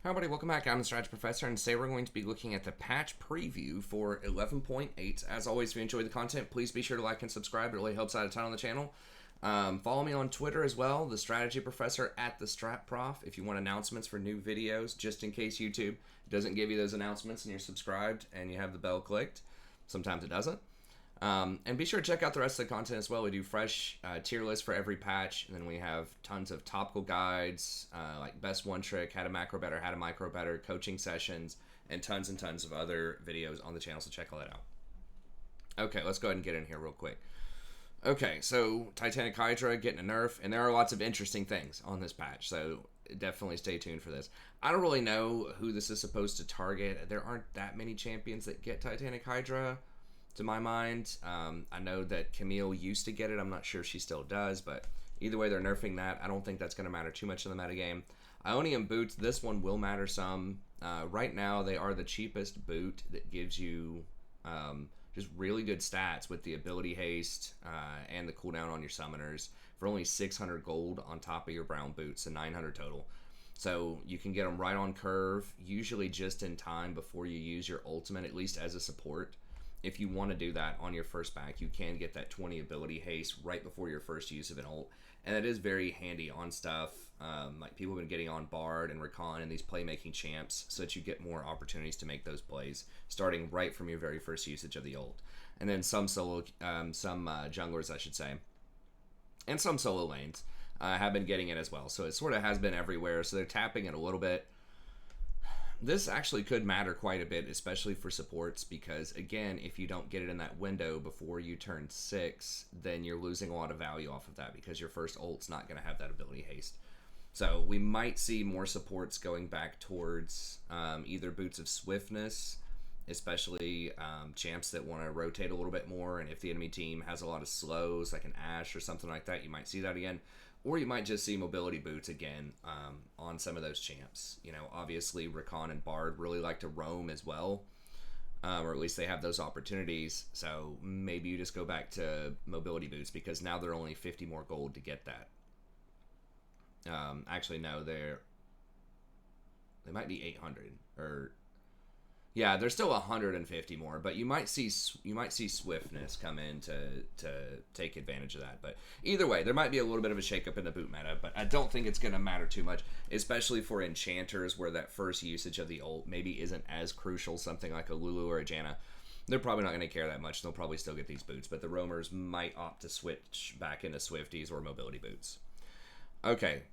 Hi everybody, welcome back. I'm the Strategy Professor, and today we're going to be looking at the patch preview for 11.8. As always, if you enjoy the content, please be sure to like and subscribe. It really helps out a ton on the channel. Follow me on Twitter as well, the Strategy Professor at the Strat Prof. If you want announcements for new videos, just in case YouTube doesn't give you those announcements and you're subscribed and you have the bell clicked. Sometimes it doesn't. And be sure to check out the rest of the content as well. We do fresh tier lists for every patch, and then we have tons of topical guides, like best one trick, how to macro better, how to micro better, coaching sessions, and tons of other videos on the channel, so check all that out. Okay, let's go ahead and get in here real quick. Okay, so Titanic Hydra getting a nerf, and there are lots of interesting things on this patch, so definitely stay tuned for this. I don't really know who this is supposed to target. There aren't that many champions that get Titanic Hydra, to my mind. I know that Camille used to get it. I'm not sure if she still does, but either way, they're nerfing that. I don't think that's going to matter too much in the metagame. Ionian Boots, this one will matter some. Right now, they are the cheapest boot that gives you just really good stats with the ability haste and the cooldown on your summoners for only 600 gold on top of your brown boots and 900 total. So you can get them right on curve, usually just in time before you use your ultimate, at least as a support. If you want to do that on your first back, you can get that 20 ability haste right before your first use of an ult. And it is very handy on stuff. Like people have been getting on Bard and Rakan and these playmaking champs so that you get more opportunities to make those plays, starting right from your very first usage of the ult. And then some junglers, I should say, and some solo lanes have been getting it as well. So it sort of has been everywhere. So they're tapping it a little bit. This actually could matter quite a bit, especially for supports, because again, if you don't get it in that window before you turn 6, then you're losing a lot of value off of that because your first ult's not going to have that ability haste. So we might see more supports going back towards either Boots of Swiftness, especially champs that want to rotate a little bit more, and if the enemy team has a lot of slows, like an Ashe or something like that, you might see that again. Or you might just see mobility boots again on some of those champs. You know, obviously Rakan and Bard really like to roam as well, or at least they have those opportunities. So maybe you just go back to mobility boots because now they're only 50 more gold to get that. Actually, no, they might be 800 or. Yeah, there's still 150 more, but you might see swiftness come in to take advantage of that. But either way, there might be a little bit of a shakeup in the boot meta, but I don't think it's going to matter too much, especially for enchanters where that first usage of the ult maybe isn't as crucial. Something like a Lulu or a Janna, they're probably not going to care that much. They'll probably still get these boots, but the roamers might opt to switch back into Swifties or mobility boots. Okay,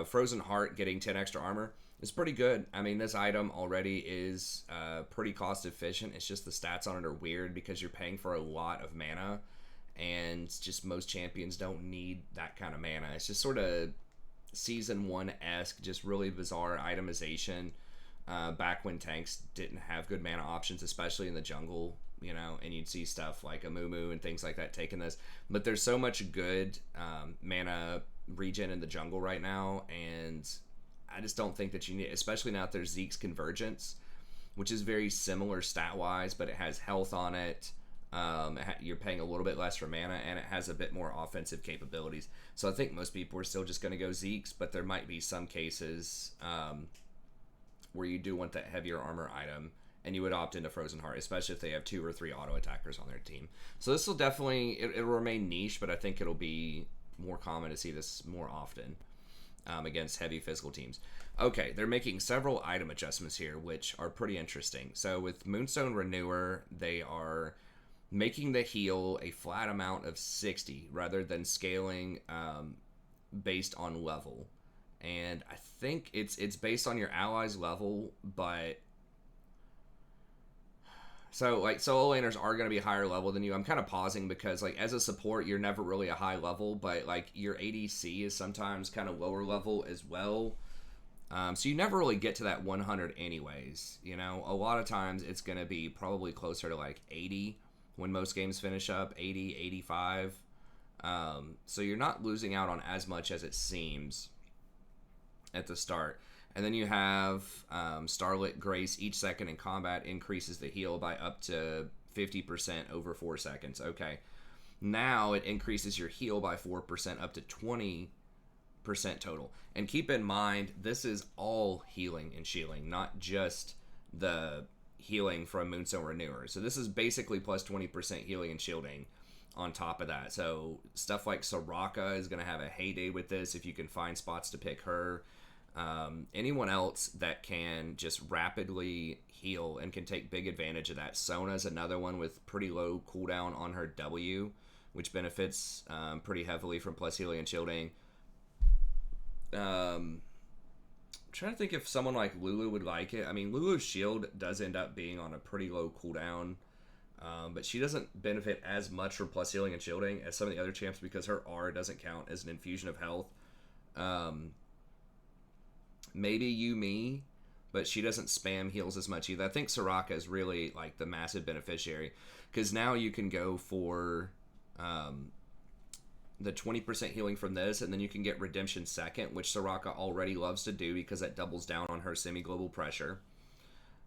Frozen Heart getting 10 extra armor. It's pretty good. I mean, this item already is pretty cost efficient. It's just the stats on it are weird because you're paying for a lot of mana, and just most champions don't need that kind of mana. It's just sort of Season 1-esque, just really bizarre itemization back when tanks didn't have good mana options, especially in the jungle, you know, and you'd see stuff like a Moo and things like that taking this. But there's so much good mana regen in the jungle right now, and I just don't think that you need, especially now that there's Zeke's Convergence, which is very similar stat-wise, but it has health on it. You're paying a little bit less for mana, and it has a bit more offensive capabilities. So I think most people are still just going to go Zeke's, but there might be some cases where you do want that heavier armor item, and you would opt into Frozen Heart, especially if they have 2 or 3 auto attackers on their team. So this will definitely, it'll remain niche, but I think it'll be more common to see this more often. Against heavy physical teams. Okay, they're making several item adjustments here, which are pretty interesting. So with Moonstone Renewer, they are making the heal a flat amount of 60 rather than scaling based on level. And I think it's based on your ally's level, but so, like, solo laners are going to be higher level than you. I'm kind of pausing because, like, as a support, you're never really a high level, but, like, your ADC is sometimes kind of lower level as well. So you never really get to that 100 anyways, you know? A lot of times it's going to be probably closer to, like, 80 when most games finish up, 80, 85. So you're not losing out on as much as it seems at the start. And then you have Starlit Grace. Each second in combat increases the heal by up to 50% over 4 seconds. Okay. Now it increases your heal by 4% up to 20% total. And keep in mind, this is all healing and shielding, not just the healing from Moonstone Renewer. So this is basically plus 20% healing and shielding on top of that. So stuff like Soraka is going to have a heyday with this if you can find spots to pick her. Anyone else that can just rapidly heal and can take big advantage of that. Sona is another one with pretty low cooldown on her W, which benefits pretty heavily from plus healing and shielding. I'm trying to think if someone like Lulu would like it. I mean, Lulu's shield does end up being on a pretty low cooldown, but she doesn't benefit as much from plus healing and shielding as some of the other champs because her R doesn't count as an infusion of health. Maybe Yumi, but she doesn't spam heals as much either. I think Soraka is really like the massive beneficiary because now you can go for the 20% healing from this, and then you can get Redemption second, which Soraka already loves to do because that doubles down on her semi-global pressure.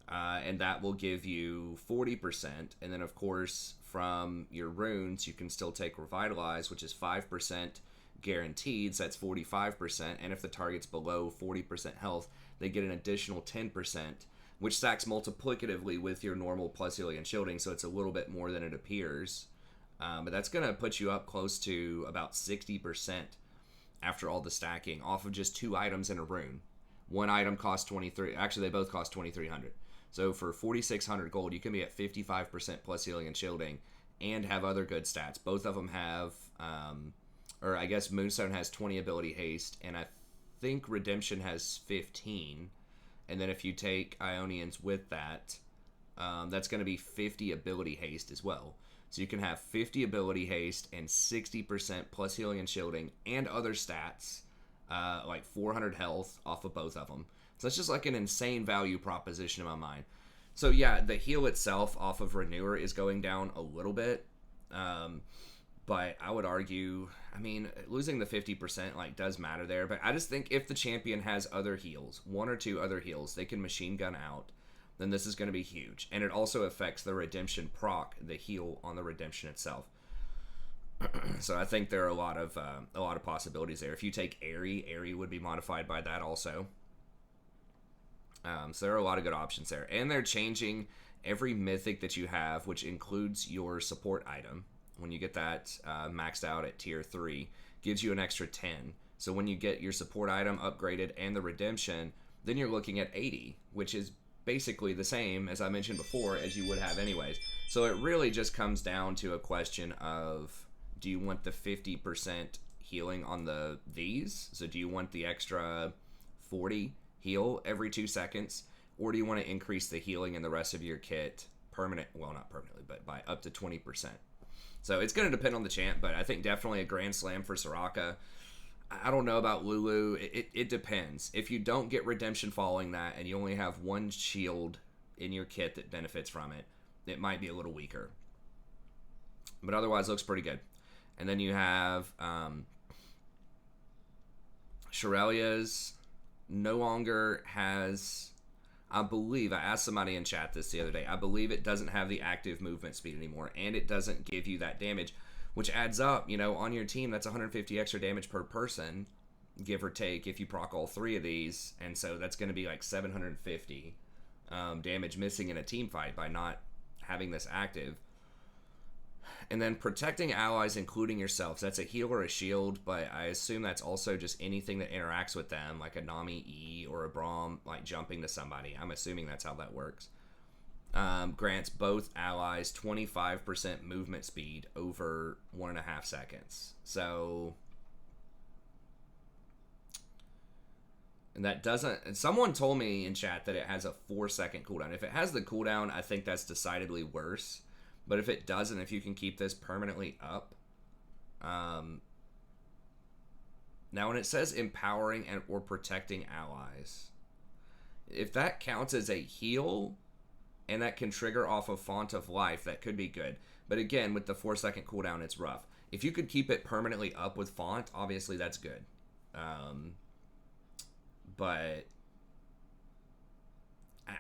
And that will give you 40%. And then, of course, from your runes, you can still take Revitalize, which is 5% guaranteed, so that's 45%. And if the target's below 40% health, they get an additional 10%, which stacks multiplicatively with your normal plus healing and shielding, so it's a little bit more than it appears. But that's going to put you up close to about 60% after all the stacking off of just 2 items in a rune. One item costs 23. Actually, they both cost 2,300. So for 4,600 gold, you can be at 55% plus healing and shielding and have other good stats. Both of them have, or I guess Moonstone has 20 ability haste, and I think Redemption has 15. And then if you take Ionians with that, that's going to be 50 ability haste as well. So you can have 50 ability haste and 60% plus healing and shielding and other stats, like 400 health off of both of them. So that's just like an insane value proposition in my mind. So yeah, the heal itself off of Renewer is going down a little bit. But I would argue, I mean, losing the 50% like does matter there. But I just think if the champion has other heals, 1 or 2 other heals, they can machine gun out, then this is going to be huge. And it also affects the Redemption proc, the heal on the Redemption itself. So I think there are a lot of possibilities there. If you take Aerie would be modified by that also. So there are a lot of good options there. And they're changing every mythic that you have, which includes your support item. When you get that maxed out at tier 3, gives you an extra 10. So when you get your support item upgraded and the Redemption, then you're looking at 80, which is basically the same, as I mentioned before, as you would have anyways. So it really just comes down to a question of, do you want the 50% healing on these? So do you want the extra 40 heal every 2 seconds? Or do you want to increase the healing in the rest of your kit not permanently, but by up to 20%? So it's going to depend on the champ, but I think definitely a Grand Slam for Soraka. I don't know about Lulu. It depends. If you don't get Redemption following that and you only have 1 shield in your kit that benefits from it, it might be a little weaker. But otherwise, looks pretty good. And then you have Shirelia's no longer has, I believe, I asked somebody in chat this the other day, I believe it doesn't have the active movement speed anymore, and it doesn't give you that damage, which adds up, on your team. That's 150 extra damage per person, give or take, if you proc all 3 of these, and so that's going to be like 750 damage missing in a team fight by not having this active. And then protecting allies, including yourself. So that's a heal or a shield, but I assume that's also just anything that interacts with them, like a Nami E or a Braum, like jumping to somebody. I'm assuming that's how that works. Grants both allies 25% movement speed over 1.5 seconds. So, and that doesn't, and someone told me in chat that it has a 4-second cooldown. If it has the cooldown, I think that's decidedly worse. But if it doesn't, if you can keep this permanently up. Now when it says empowering and or protecting allies, if that counts as a heal and that can trigger off of Font of Life, that could be good. But again, with the 4-second cooldown, it's rough. If you could keep it permanently up with Font, obviously that's good. But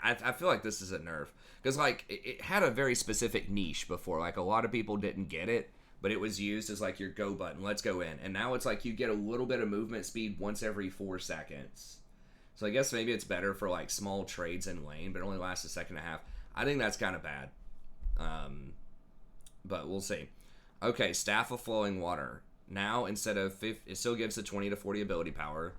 I feel like this is a nerf. Because, like, it had a very specific niche before. Like, a lot of people didn't get it. but it was used as like your go button. Let's go in. And now it's like you get a little bit of movement speed once every 4 seconds. So I guess maybe it's better for like small trades in lane, but it only lasts a second and a half. I think that's kind of bad. But we'll see. Okay, Staff of Flowing Water. Now, instead of it still gives the 20 to 40 ability power,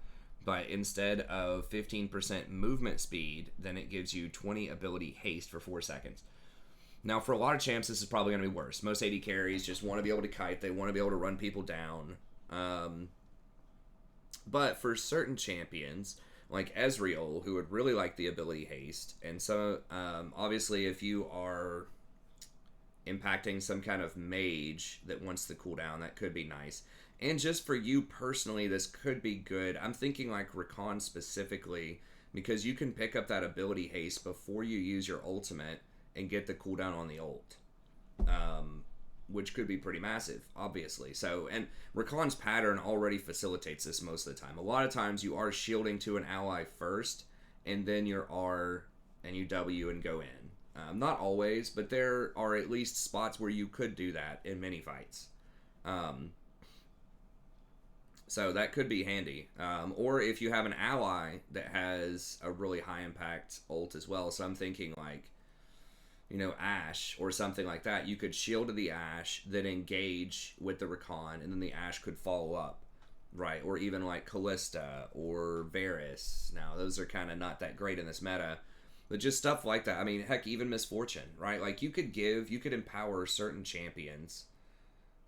but instead of 15% movement speed, then it gives you 20 ability haste for 4 seconds. Now, for a lot of champs, this is probably going to be worse. Most AD carries just want to be able to kite. They want to be able to run people down. But for certain champions, like Ezreal, who would really like the ability haste, and so obviously if you are impacting some kind of mage that wants the cooldown, that could be nice. And just for you personally, this could be good. I'm thinking like Rakan specifically, because you can pick up that ability haste before you use your ultimate and get the cooldown on the ult, which could be pretty massive, obviously. So, and Rakan's pattern already facilitates this most of the time. A lot of times you are shielding to an ally first, and then your R and you W and go in. Not always, but there are at least spots where you could do that in many fights. So that could be handy. Or if you have an ally that has a really high impact ult as well. So I'm thinking like, you know, Ashe or something like that. You could shield to the Ashe, then engage with the Rakan, and then the Ashe could follow up, right? Or even like Callista or Varus. Now, those are kind of not that great in this meta, but just stuff like that. I mean, heck, even Misfortune, right? Like you could empower certain champions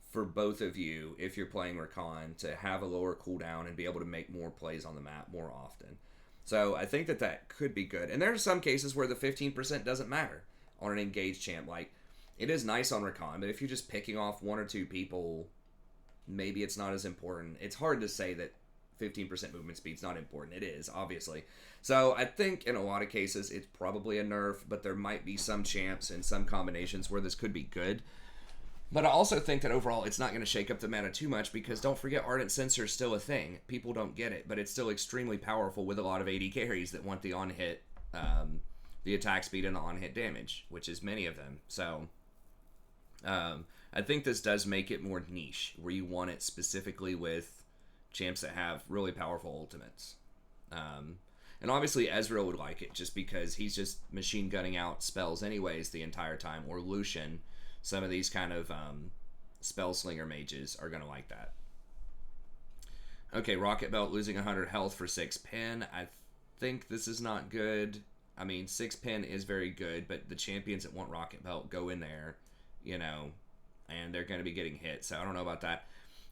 for both of you if you're playing Rakan to have a lower cooldown and be able to make more plays on the map more often. So I think that could be good. And there are some cases where the 15% doesn't matter on an engaged champ. Like, it is nice on Rakan, but if you're just picking off 1 or 2 people, maybe it's not as important. It's hard to say that 15% movement speed's not important. It is, obviously. So I think in a lot of cases it's probably a nerf, but there might be some champs and some combinations where this could be good. But I also think that overall it's not going to shake up the meta too much, because don't forget Ardent Censor's still a thing. People don't get it, but it's still extremely powerful with a lot of AD carries that want the on-hit, the attack speed and the on-hit damage, which is many of them. So I think this does make it more niche, where you want it specifically with champs that have really powerful ultimates. And obviously Ezreal would like it, just because he's just machine gunning out spells anyways the entire time, or Lucian. Some of these kind of spell slinger mages are going to like that. Okay, Rocket Belt losing 100 health for 6 pin. I think this is not good. I mean, 6 pin is very good, but the champions that want Rocket Belt go in there, you know, and they're going to be getting hit. So I don't know about that.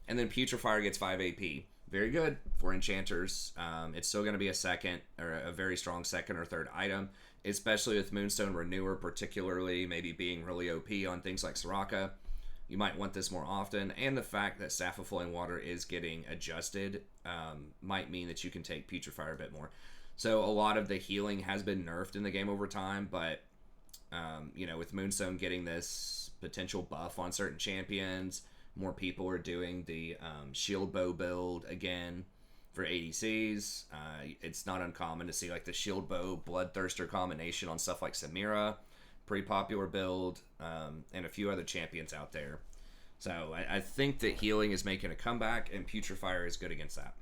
And then Putrefier gets 5 AP. Very good for enchanters. It's still going to be a second, or a very strong second or third item, especially with Moonstone Renewer, particularly maybe being really OP on things like Soraka. You might want this more often, and the fact that Staff of Flowing Water is getting adjusted might mean that you can take Putrefier a bit more. So a lot of the healing has been nerfed in the game over time, but you know, with Moonstone getting this potential buff on certain champions, more people are doing the shield bow build again for ADCs. It's not uncommon to see like the shield bow bloodthirster combination on stuff like Samira, pretty popular build, and a few other champions out there. So I think that healing is making a comeback, and Putrefier is good against that.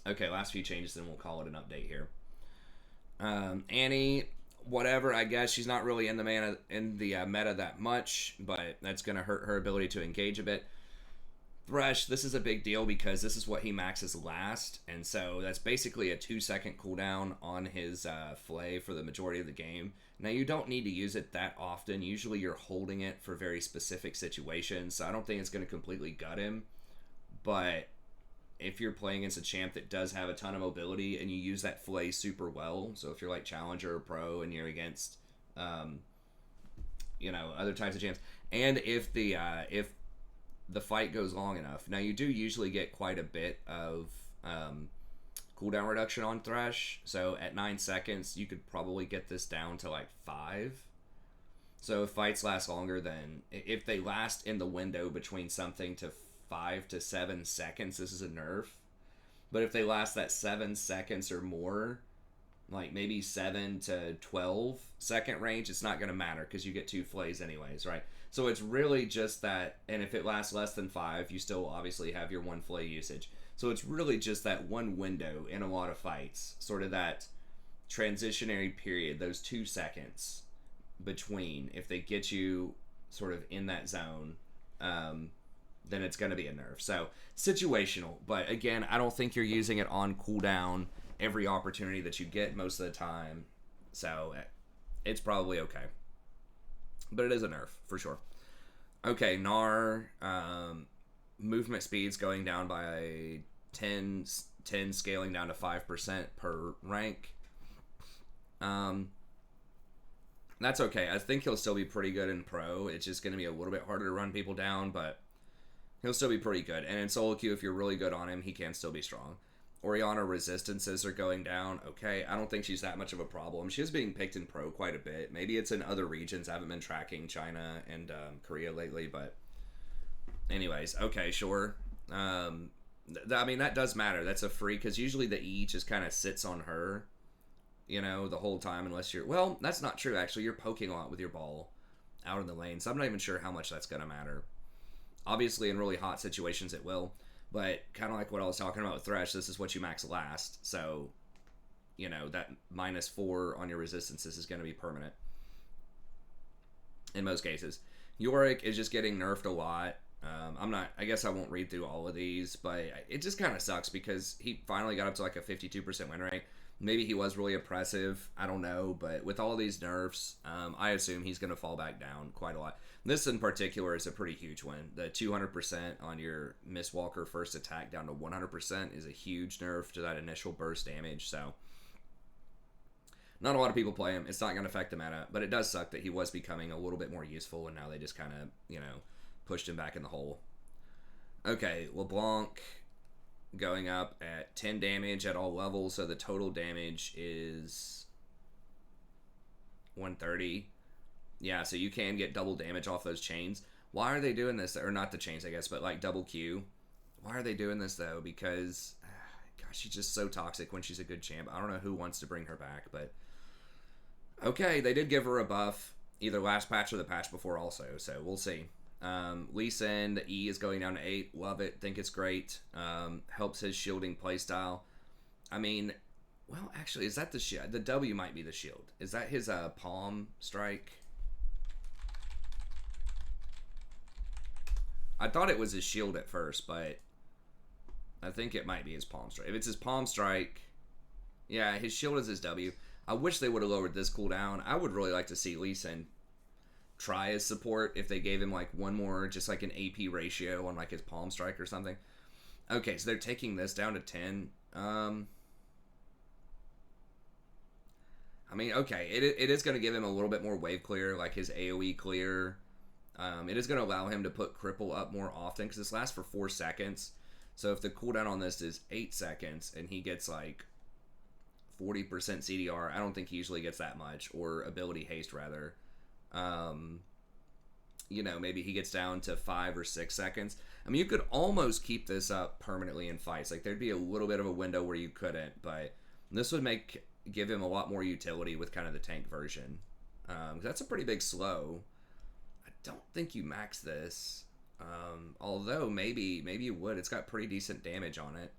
Okay, last few changes, then we'll call it an update here. Annie, whatever, I guess she's not really in the meta that much, but that's going to hurt her ability to engage a bit. Thresh, this is a big deal because this is what he maxes last, and so that's basically a 2-second cooldown on his flay for the majority of the game. Now, you don't need to use it that often. Usually you're holding it for very specific situations, so I don't think it's going to completely gut him. But if you're playing against a champ that does have a ton of mobility and you use that flay super well, so if you're like Challenger or Pro and you're against, you know, other types of champs, and if the fight goes long enough. Now, you do usually get quite a bit of cooldown reduction on Thresh, so at 9 seconds, you could probably get this down to like 5. So if fights last longer than, if they last in the window between something to 5 to 7 seconds, this is a nerf. But if they last that 7 seconds or more, like maybe 7 to 12 second range, it's not going to matter because you get 2 flays anyways, right? So it's really just that, and if it lasts less than 5, you still obviously have your 1 flay usage. So it's really just that one window in a lot of fights, sort of that transitionary period, those 2 seconds between. If they get you sort of in that zone, then it's going to be a nerf. So situational, but again, I don't think you're using it on cooldown every opportunity that you get most of the time. So it's probably okay. But it is a nerf, for sure. Okay, Gnar, movement speed's going down by 10 scaling down to 5% per rank. That's okay. I think he'll still be pretty good in pro. It's just going to be a little bit harder to run people down, but he'll still be pretty good. And in solo queue, if you're really good on him, he can still be strong. Orianna resistances are going down. Okay, I don't think she's that much of a problem. She is being picked in pro quite a bit. Maybe it's in other regions. I haven't been tracking China and Korea lately, but anyways, okay, sure. I mean, that does matter. That's a free, because usually the E just kind of sits on her, you know, the whole time, unless you're... Well, that's not true, actually. You're poking a lot with your ball out in the lane, so I'm not even sure how much that's going to matter. Obviously, in really hot situations, it will. But kind of like what I was talking about with Thresh, this is what you max last. So, you know, that -4 on your resistances is going to be permanent in most cases. Yorick is just getting nerfed a lot. I guess I won't read through all of these, but it just kind of sucks because he finally got up to like a 52% win rate. Maybe he was really oppressive. I don't know. But with all these nerfs, I assume he's going to fall back down quite a lot. This in particular is a pretty huge win. The 200% on your Mistwalker first attack down to 100% is a huge nerf to that initial burst damage. So not a lot of people play him. It's not going to affect the meta. But it does suck that he was becoming a little bit more useful. And now they just kind of, you know, pushed him back in the hole. Okay, Leblanc going up at 10 damage at all levels, so the total damage is 130. Yeah, so you can get double damage off those chains. Why are they doing this? Or not the chains, I guess, but like double Q. Why are they doing this, though? Because, gosh, she's just so toxic when she's a good champ. I don't know who wants to bring her back, but... Okay, they did give her a buff, either last patch or the patch before also, so we'll see. Lee Sin, the E is going down to 8. Love it. Think it's great. Helps his shielding playstyle. I mean, well, actually, is that the shield? The W might be the shield. Is that his palm strike? I thought it was his shield at first, but I think it might be his palm strike. If it's his palm strike, yeah, his shield is his W. I wish they would have lowered this cooldown. I would really like to see Lee Sin try his support if they gave him like one more, just like an AP ratio on like his palm strike or something. Okay, so they're taking this down to 10. I mean, okay, it is going to give him a little bit more wave clear, like his AoE clear. It is going to allow him to put cripple up more often because this lasts for 4 seconds. So if the cooldown on this is 8 seconds and he gets like 40% CDR, I don't think he usually gets that much, or ability haste rather. You know, maybe he gets down to 5 or 6 seconds. I mean, you could almost keep this up permanently in fights. Like, there'd be a little bit of a window where you couldn't, but this would give him a lot more utility with kind of the tank version. That's a pretty big slow. I don't think you max this. Although, maybe you would. It's got pretty decent damage on it.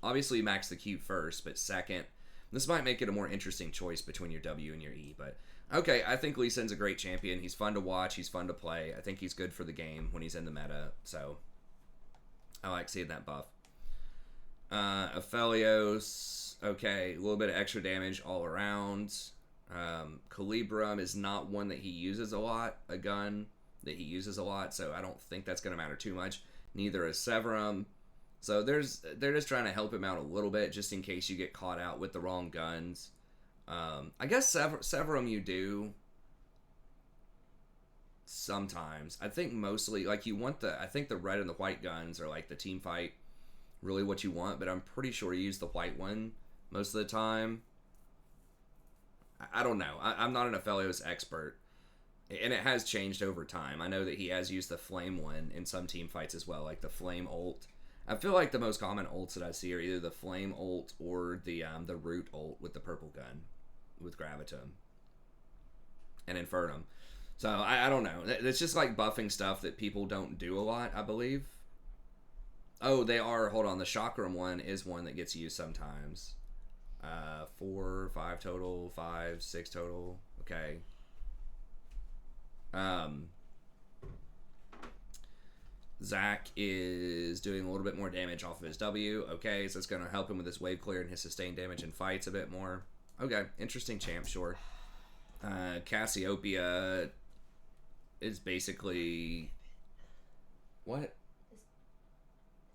Obviously, you max the Q first, but second. This might make it a more interesting choice between your W and your E, but... Okay, I think Lee Sin's a great champion. He's fun to watch. He's fun to play. I think he's good for the game when he's in the meta. So, I like seeing that buff. Aphelios, okay, a little bit of extra damage all around. Calibrum is not one that he uses a lot, a gun that he uses a lot, so I don't think that's going to matter too much. Neither is Severum. So, they're just trying to help him out a little bit, just in case you get caught out with the wrong guns. I guess Severum you do sometimes. I think mostly, like, you want I think the red and the white guns are like the team fight, really what you want, but I'm pretty sure you use the white one most of the time. I don't know. I'm not an Aphelios expert, and it has changed over time. I know that he has used the flame one in some team fights as well, like the flame ult. I feel like the most common ults that I see are either the flame ult or the root ult with the purple gun, with Gravitum and Infernum. So I don't know. It's just like buffing stuff that people don't do a lot, I believe. Oh, they are. Hold on. The Chakram one is one that gets used sometimes. 4, 5 total, 5, 6 total. Okay. Zach is doing a little bit more damage off of his W. Okay, so it's going to help him with his wave clear and his sustained damage in fights a bit more. Okay, interesting champ, sure. Cassiopeia is basically... What?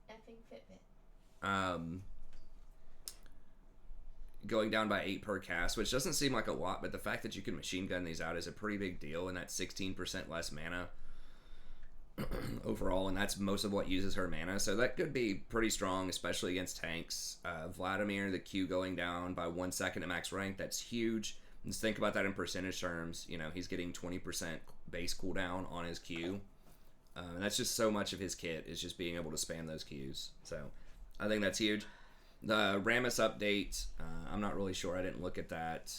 Effing Fitbit. Going down by 8 per cast, which doesn't seem like a lot, but the fact that you can machine gun these out is a pretty big deal, and that's 16% less mana overall, and that's most of what uses her mana, so that could be pretty strong, especially against tanks. Vladimir, the Q going down by 1 second at max rank, that's huge. Just think about that in percentage terms. You know, he's getting 20% base cooldown on his Q, and that's just so much of his kit is just being able to spam those Qs, so I think that's huge. The Rammus update, I'm not really sure. I didn't look at that.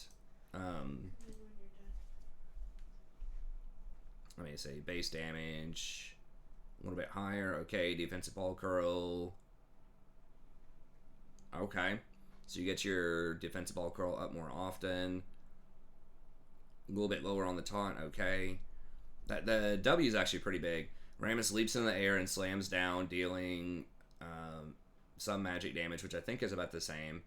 Let me see. Base damage, a little bit higher. Okay, defensive ball curl. Okay, so you get your defensive ball curl up more often. A little bit lower on the taunt. Okay, the W is actually pretty big. Rammus leaps in the air and slams down, dealing some magic damage, which I think is about the same,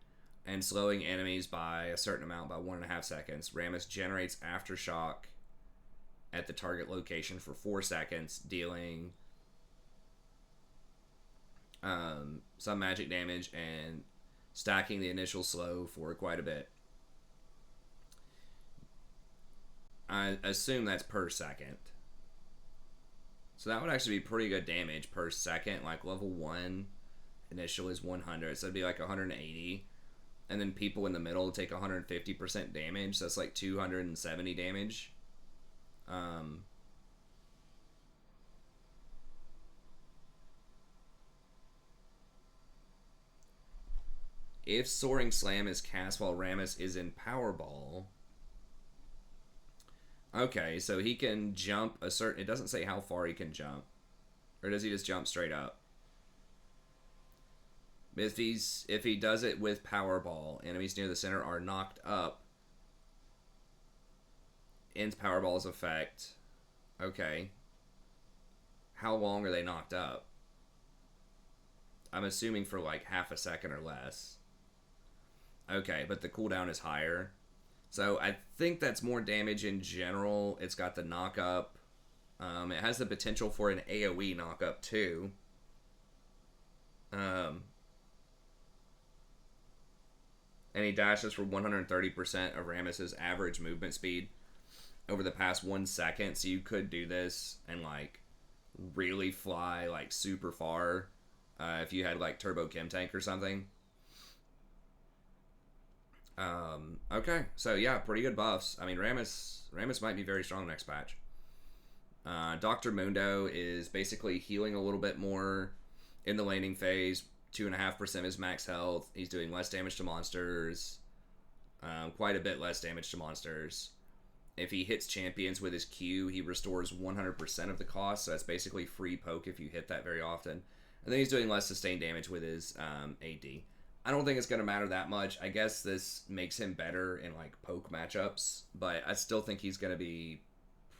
and slowing enemies by a certain amount by 1.5 seconds. Rammus generates aftershock at the target location for 4 seconds, dealing some magic damage and stacking the initial slow for quite a bit. I assume that's per second. So that would actually be pretty good damage per second. Like level 1 initial is 100, so it'd be like 180. And then people in the middle take 150% damage, so that's like 270 damage. If Soaring Slam is cast while Rammus is in Powerball... Okay, so he can jump a certain... It doesn't say how far he can jump. Or does he just jump straight up? If he does it with Powerball, enemies near the center are knocked up. Ends Powerball's effect. Okay. How long are they knocked up? I'm assuming for like half a second or less. Okay, but the cooldown is higher. So I think that's more damage in general. It's got the knock up. It has the potential for an AoE knock up too. And he dashes for 130% of Rammus's average movement speed over the past 1 second. So you could do this and like really fly like super far if you had like Turbo Chem Tank or something. Okay, so yeah, pretty good buffs. I mean, Rammus might be very strong next patch. Dr. Mundo is basically healing a little bit more in the laning phase. 2.5% of his max health. He's doing less damage to monsters. Quite a bit less damage to monsters. If he hits champions with his Q, he restores 100% of the cost. So that's basically free poke if you hit that very often. And then he's doing less sustained damage with his AD. I don't think it's going to matter that much. I guess this makes him better in like poke matchups, but I still think he's going to be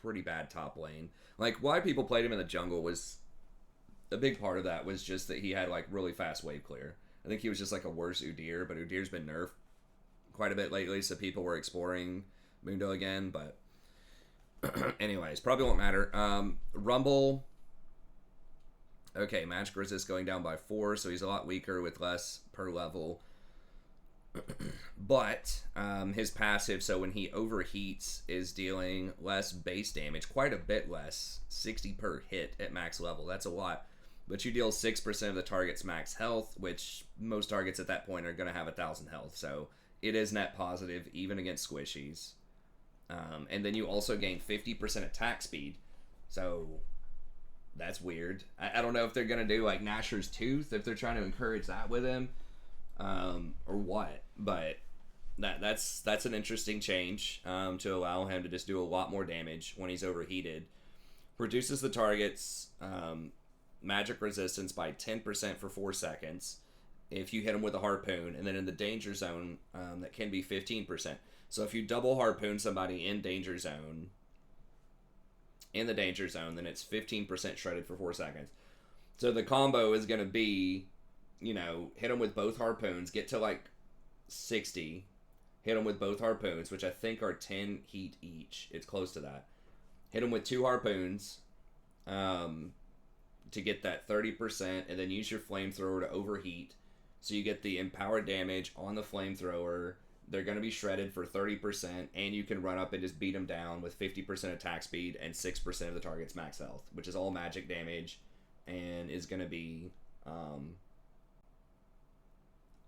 pretty bad top lane. Like, why people played him in the jungle was... A big part of that was just that he had like really fast wave clear. I think he was just like a worse Udyr, but Udyr's been nerfed quite a bit lately, so people were exploring Mundo again, but anyways, probably won't matter. Rumble... Okay, magic resist going down by 4, so he's a lot weaker with less per level. But his passive, so when he overheats, is dealing less base damage, quite a bit less, 60 per hit at max level. That's a lot. But you deal 6% of the target's max health, which most targets at that point are going to have 1,000 health. So it is net positive, even against squishies. And then you also gain 50% attack speed. So... That's weird. I don't know if they're going to do like Nashor's Tooth, if they're trying to encourage that with him, or what. But That's an interesting change to allow him to just do a lot more damage when he's overheated. Reduces the target's magic resistance by 10% for 4 seconds if you hit him with a harpoon, and then in the danger zone, that can be 15%. So if you double harpoon somebody in the danger zone, then it's 15% shredded for 4 seconds. So the combo is going to be, hit him with both harpoons, get to like 60, hit him with both harpoons, which I think are 10 heat each. It's close to that. Hit him with 2 harpoons to get that 30%, and then use your flamethrower to overheat. So you get the empowered damage on the flamethrower. They're going to be shredded for 30%, and you can run up and just beat them down with 50% attack speed and 6% of the target's max health, which is all magic damage, and is going to be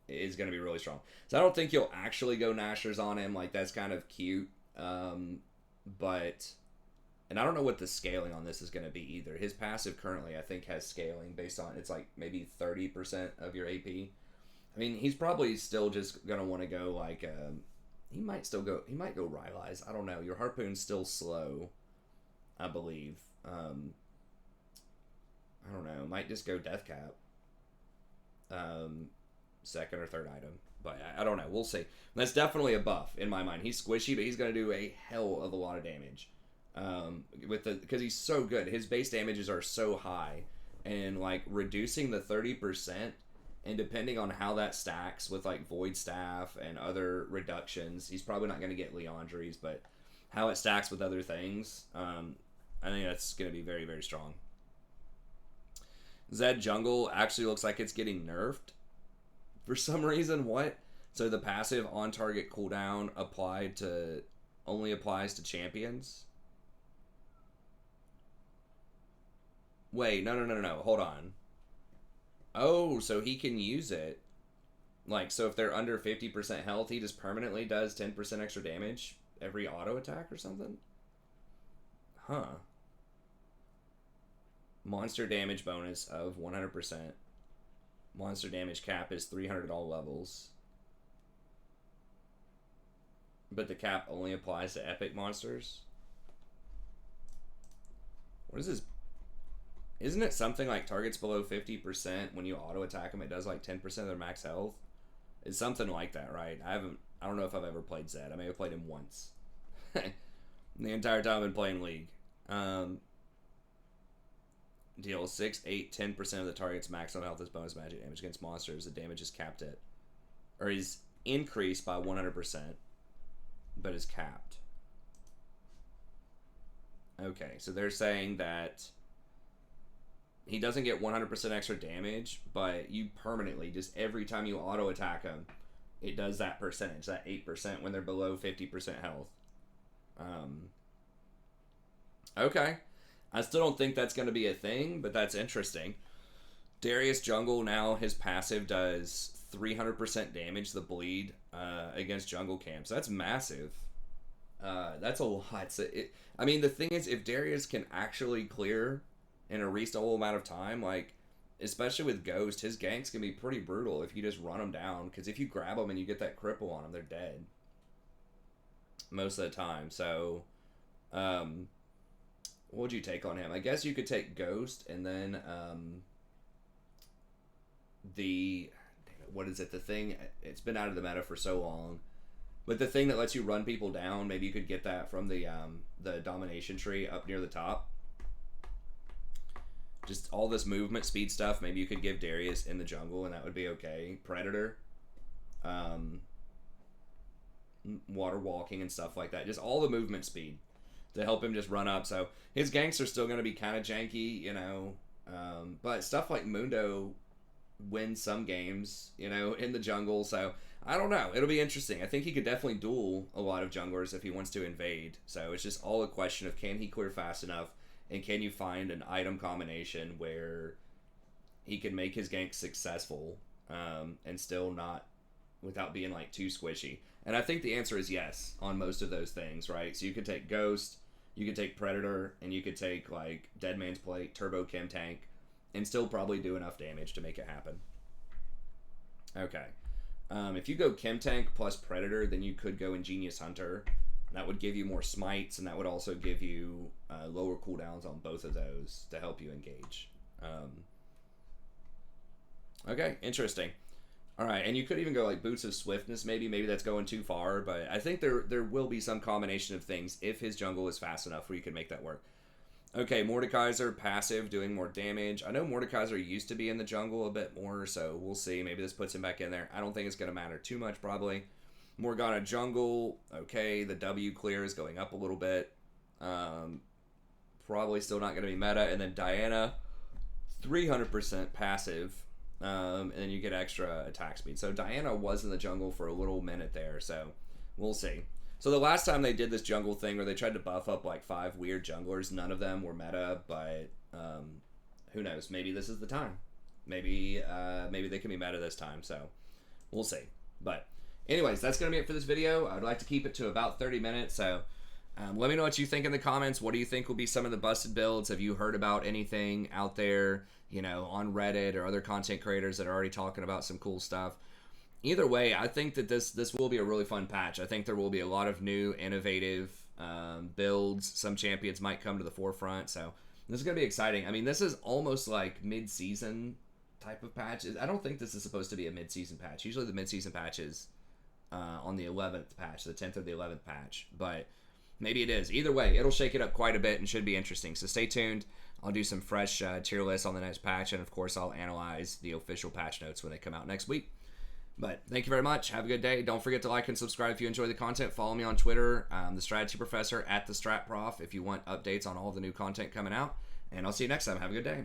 really strong. So I don't think you'll actually go Nashers on him. Like, that's kind of cute, but... And I don't know what the scaling on this is going to be either. His passive currently, I think, has scaling based on, it's like maybe 30% of your AP. I mean, he's probably still just going to want to go like, he might go Rylai's. I don't know. Your harpoon's still slow, I believe. I don't know. Might just go Death Cap. Second or third item. But I don't know. We'll see. That's definitely a buff in my mind. He's squishy, but he's going to do a hell of a lot of damage. Because he's so good. His base damages are so high, and like reducing the 30%, and depending on how that stacks with like Void Staff and other reductions, he's probably not going to get Leandries, but how it stacks with other things, I think that's going to be very, very strong. Zed Jungle actually looks like it's getting nerfed for some reason. What? So the passive on target cooldown only applies to champions. Wait, no. Hold on. Oh, so he can use it. Like, so if they're under 50% health, he just permanently does 10% extra damage every auto attack or something? Huh. Monster damage bonus of 100%. Monster damage cap is 300 at all levels. But the cap only applies to epic monsters? What is this? Isn't it something like targets below 50% when you auto attack them, it does like 10% of their max health? It's something like that, right? I don't know if I've ever played Zed. I may have played him once. The entire time I've been playing League. Deal 6, 8, 10% of the target's maximum health as bonus magic damage against monsters. The damage is capped at, or is increased by 100%, but is capped. Okay, so they're saying that he doesn't get 100% extra damage, but you permanently, just every time you auto attack him, it does that percentage, that 8% when they're below 50% health. Okay. I still don't think that's going to be a thing, but that's interesting. Darius Jungle, now his passive does 300% damage, the bleed, against jungle camps. That's massive. That's a lot. So I mean, the thing is, if Darius can actually clear in a reasonable amount of time, like, especially with Ghost, his ganks can be pretty brutal if you just run them down, because if you grab them and you get that cripple on them, they're dead most of the time. So, what would you take on him? I guess you could take Ghost, and then, what is it? The thing, it's been out of the meta for so long, but the thing that lets you run people down, maybe you could get that from the domination tree up near the top. Just all this movement speed stuff, maybe you could give Darius in the jungle, and that would be okay. Predator, water walking and stuff like that. Just all the movement speed to help him just run up. So his ganks are still going to be kind of janky, but stuff like Mundo wins some games, in the jungle. So I don't know. It'll be interesting. I think he could definitely duel a lot of junglers if he wants to invade. So it's just all a question of, can he clear fast enough, and can you find an item combination where he can make his gank successful, and still not, without being like too squishy. And I think the answer is yes on most of those things, right? So you could take Ghost, you could take Predator, and you could take like Dead Man's Plate, Turbo Chem Tank, and still probably do enough damage to make it happen. Okay. If you go Chem Tank plus Predator, then you could go Ingenious Hunter. That would give you more smites, and that would also give you lower cooldowns on both of those to help you engage. Okay, interesting. All right, and you could even go like Boots of Swiftness, maybe. Maybe that's going too far, but I think there will be some combination of things if his jungle is fast enough where you can make that work. Okay, Mordekaiser, passive, doing more damage. I know Mordekaiser used to be in the jungle a bit more, so we'll see. Maybe this puts him back in there. I don't think it's going to matter too much, probably. Morgana jungle, okay, the W clear is going up a little bit. Probably still not going to be meta. And then Diana, 300% passive. And then you get extra attack speed. So Diana was in the jungle for a little minute there, so we'll see. So the last time they did this jungle thing where they tried to buff up like 5 weird junglers, none of them were meta, but who knows? Maybe this is the time. Maybe they can be meta this time, so we'll see. But anyways, that's going to be it for this video. I'd like to keep it to about 30 minutes, so let me know what you think in the comments. What do you think will be some of the busted builds? Have you heard about anything out there, you know, on Reddit or other content creators that are already talking about some cool stuff? Either way, I think that this will be a really fun patch. I think there will be a lot of new, innovative builds. Some champions might come to the forefront, so this is going to be exciting. I mean, this is almost like mid-season type of patch. I don't think this is supposed to be a mid-season patch. Usually the mid-season patch is on the 11th patch, the 10th or the 11th patch, but maybe it is. Either way, it'll shake it up quite a bit and should be interesting, so stay tuned. I'll do some fresh tier lists on the next patch, and of course I'll analyze the official patch notes when they come out next week. But thank you very much. Have a good day. Don't forget to like and subscribe if you enjoy the content. Follow me on Twitter, the Strategy Professor, @the Strat Prof, if you want updates on all the new content coming out. And I'll see you next time. Have a good day.